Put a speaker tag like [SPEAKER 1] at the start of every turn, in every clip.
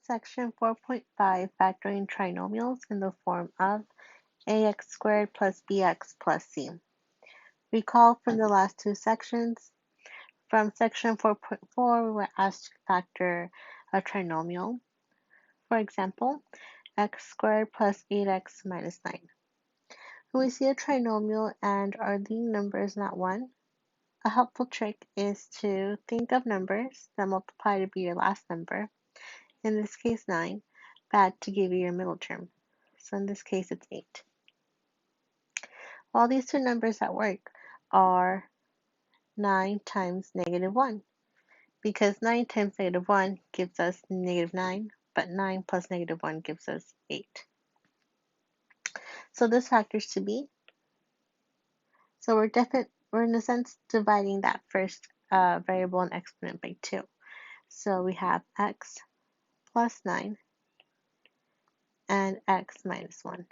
[SPEAKER 1] Section 4.5, factoring trinomials in the form of ax squared plus bx plus c. Recall from the last two sections. From section 4.4, we were asked to factor a trinomial. For example, x squared plus 8x minus 9. When we see a trinomial and our leading number is not 1, a helpful trick is to think of numbers that multiply to be your last number, in this case 9, but add to give you your middle term. So in this case it's 8. Well, these two numbers that work are 9 times negative 1, because 9 times negative 1 gives us negative 9, but 9 plus negative 1 gives us 8. So this factors to b. So we're in a sense dividing that first variable and exponent by 2. So we have x plus 9 and x minus 1.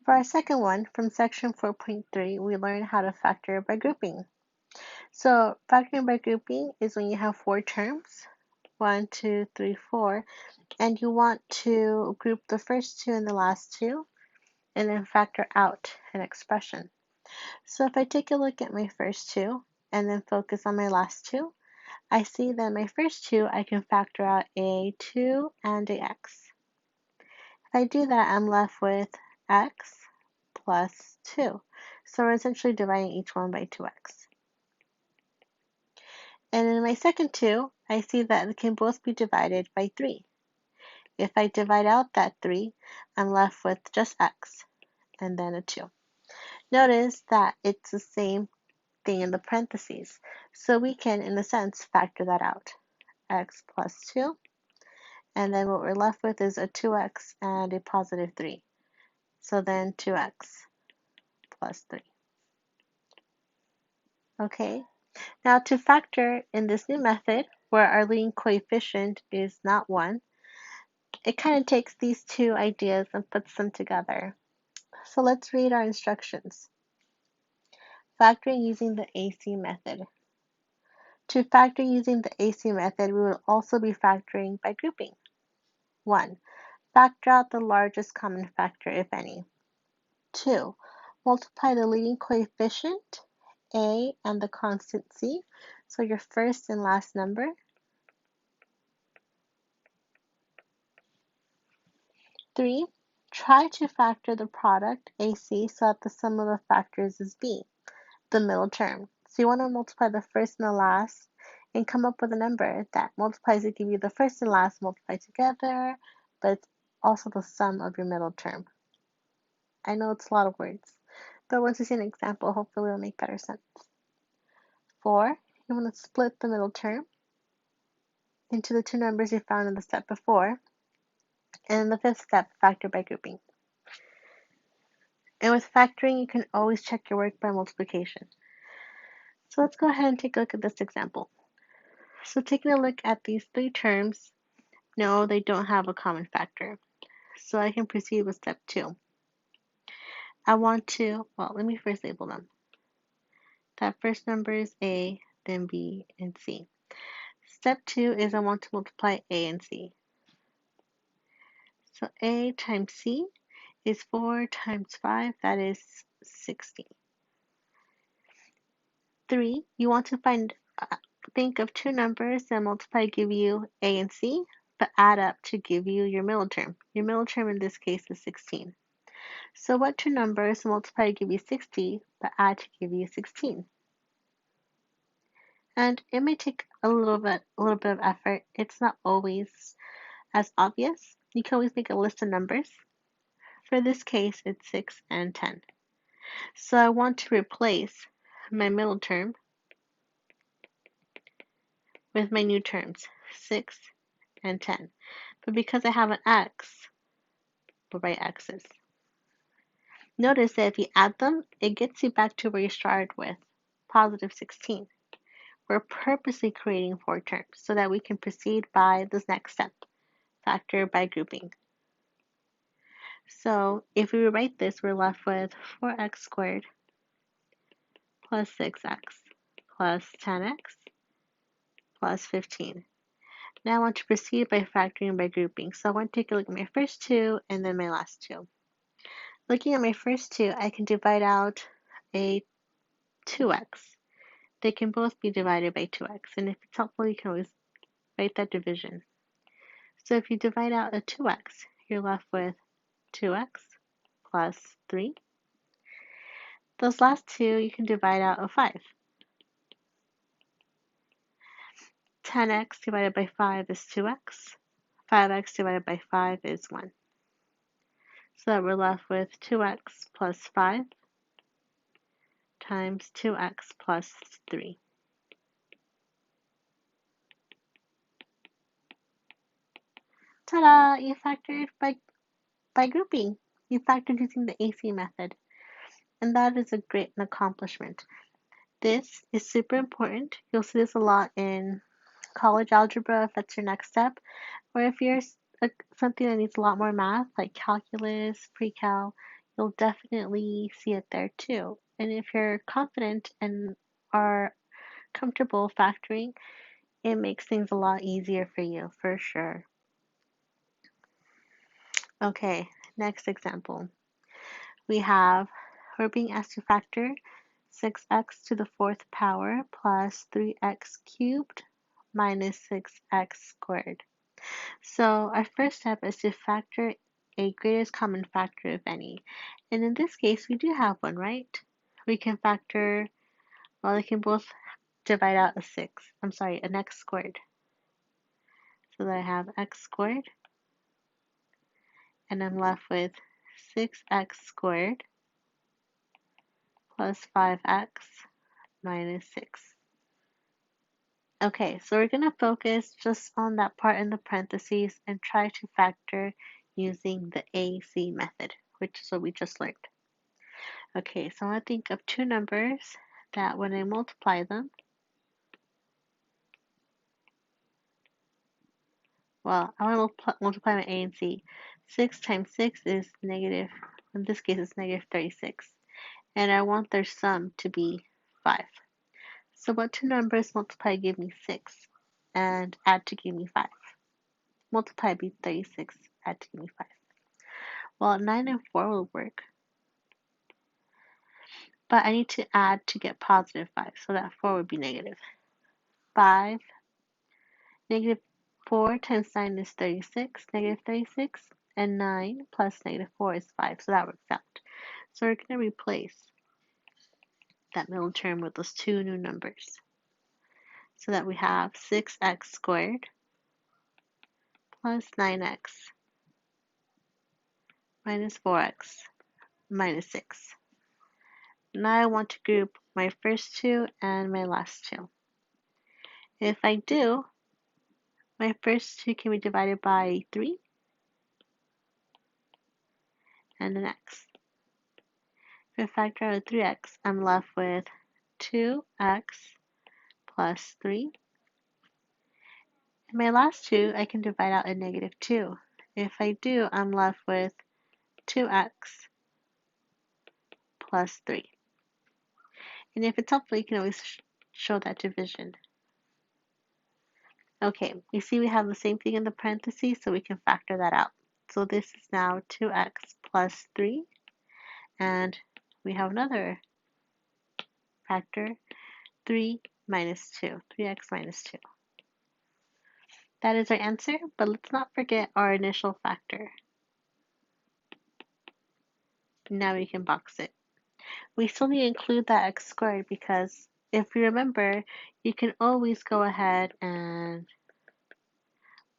[SPEAKER 1] For our second one, from section 4.3, we learned how to factor by grouping. So factoring by grouping is when you have 4 terms, 1, 2, 3, 4, and you want to group the first two and the last two, and then factor out an expression. So if I take a look at my first two, and then focus on my last two, I see that my first two, I can factor out a 2 and a x. If I do that, I'm left with x plus 2. So we're essentially dividing each one by 2x. And in my second two, I see that they can both be divided by 3. If I divide out that 3, I'm left with just x, and then a 2. Notice that it's the same thing in the parentheses, so we can, in a sense, factor that out. X plus 2, and then what we're left with is a 2x and a positive 3. So then 2x plus 3. Okay, now to factor in this new method, where our leading coefficient is not 1, it kind of takes these two ideas and puts them together. So let's read our instructions. Factoring using the AC method. To factor using the AC method, we will also be factoring by grouping. 1. Factor out the largest common factor, if any. 2. Multiply the leading coefficient, a, and the constant c, so your first and last number. 3. Try to factor the product, AC, so that the sum of the factors is b, the middle term. So you want to multiply the first and the last and come up with a number that multiplies to give you the first and last multiplied together, but it's also the sum of your middle term. I know it's a lot of words, but once you see an example, hopefully it'll make better sense. 4, you want to split the middle term into the two numbers you found in the step before, and in the fifth step, factor by grouping. And with factoring, you can always check your work by multiplication. So let's go ahead and take a look at this example. So taking a look at these three terms, no, they don't have a common factor. So I can proceed with step 2. I want to, let me first label them. That first number is A, then B, and C. Step 2 is I want to multiply A and C. So A times C is 4 times 5, that is 60. 3, you want to think of two numbers that multiply give you A and C, but add up to give you your middle term. Your middle term in this case is 16. So what two numbers multiply to give you 60, but add to give you 16? And it may take a little bit of effort. It's not always as obvious. You can always make a list of numbers. For this case, it's 6 and 10. So I want to replace my middle term with my new terms, 6 and 10. But because I have an x, we'll write x's. Notice that if you add them, it gets you back to where you started with, positive 16. We're purposely creating 4 terms so that we can proceed by this next step, factor by grouping. So if we rewrite this, we're left with 4x squared plus 6x plus 10x plus 15. Now I want to proceed by factoring by grouping. So I want to take a look at my first two and then my last two. Looking at my first two, I can divide out a 2x. They can both be divided by 2x. And if it's helpful, you can always write that division. So if you divide out a 2x, you're left with 2x plus 3. Those last two, you can divide out a 5. 10x divided by 5 is 2x. 5x divided by 5 is 1. So that we're left with 2x plus 5 times 2x plus 3. Ta-da! You factored by grouping. You factored using the AC method. And that is a great accomplishment. This is super important. You'll see this a lot in college algebra if that's your next step. Or if you're something that needs a lot more math, like calculus, pre-cal, you'll definitely see it there too. And if you're confident and are comfortable factoring, it makes things a lot easier for you, for sure. Okay, next example. We're being asked to factor 6x to the fourth power plus 3x cubed minus 6x squared. So our first step is to factor a greatest common factor, if any. And in this case, we do have one, right? We can factor, well, they can both divide out an x squared. So that I have x squared, and I'm left with 6x squared plus 5x minus 6. Okay, so we're going to focus just on that part in the parentheses and try to factor using the AC method, which is what we just learned. Okay, so I want to think of two numbers that when I multiply them, well, I want to multiply my A and C. 6 times 6 is negative, in this case it's negative 36. And I want their sum to be 5. So what two numbers multiply give me 6 and add to give me 5? Multiply be 36, add to give me 5. Well, 9 and 4 will work. But I need to add to get positive 5, so that 4 would be negative. 5, negative 4 times 9 is 36, negative 36, and 9 plus negative 4 is 5, so that works out. So we're going to replace that middle term with those two new numbers, so that we have 6x squared plus 9x minus 4x minus 6. Now I want to group my first two and my last two. If I do, my first two can be divided by 3 and an x. If I factor out 3x, I'm left with 2x plus 3. And my last two, I can divide out a negative 2. If I do, I'm left with 2x plus 3. And if it's helpful, you can always show that division. Okay, you see we have the same thing in the parentheses, so we can factor that out. So this is now 2x plus 3, and we have another factor, 3 minus 2, 3x minus 2. That is our answer, but let's not forget our initial factor. Now we can box it. We still need to include that x squared because if you remember, you can always go ahead and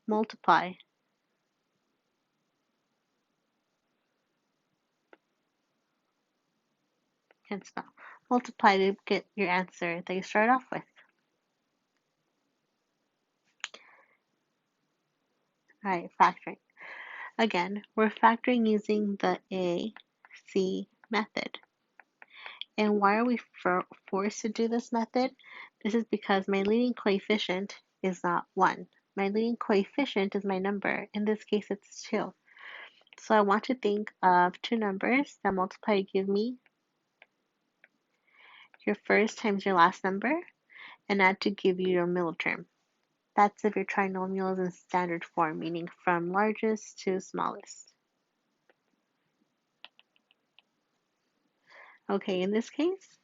[SPEAKER 1] multiply. Can't spell. Multiply to get your answer that you start off with. Alright, factoring. Again, we're factoring using the AC method. And why are we forced to do this method? This is because my leading coefficient is not 1. My leading coefficient is my number. In this case, it's 2. So I want to think of two numbers that multiply to give me your first times your last number. and add to give you your middle term. That's if your trinomial is in standard form, meaning from largest to smallest. Okay, in this case,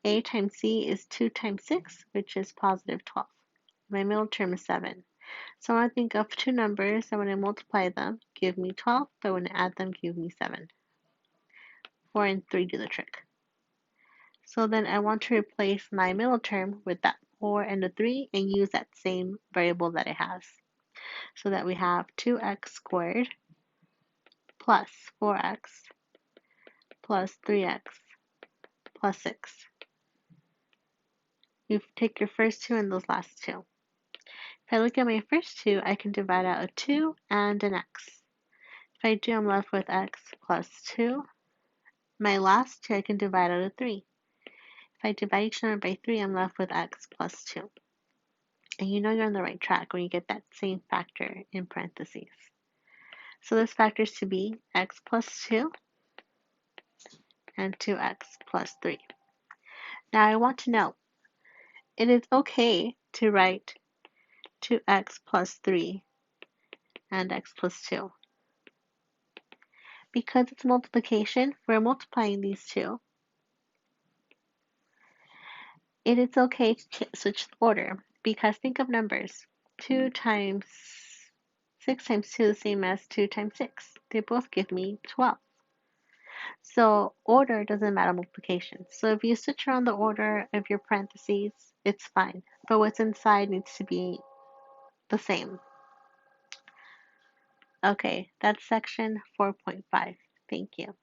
[SPEAKER 1] a times c is 2 times 6, which is positive 12. My middle term is 7. So I want to think of two numbers that when I multiply them, give me 12, but when I add them, give me 7. 4 and 3 do the trick. So then I want to replace my middle term with that 4 and the 3 and use that same variable that it has. So that we have 2x squared plus 4x plus 3x plus 6. You take your first two and those last two. If I look at my first two, I can divide out a 2 and an x. If I do, I'm left with x plus 2. My last two, I can divide out a 3. If I divide each number by 3, I'm left with x plus 2. And you know you're on the right track when you get that same factor in parentheses. So this factors to be x plus 2 and 2x plus 3. Now I want to know, it is okay to write 2x plus 3 and x plus 2. Because it's multiplication, we're multiplying these two. It is okay to switch the order because think of numbers. 2 times 6 times 2 is the same as 2 times 6. They both give me 12. So order doesn't matter multiplication. So if you switch around the order of your parentheses, it's fine. But what's inside needs to be the same. Okay, that's section 4.5. Thank you.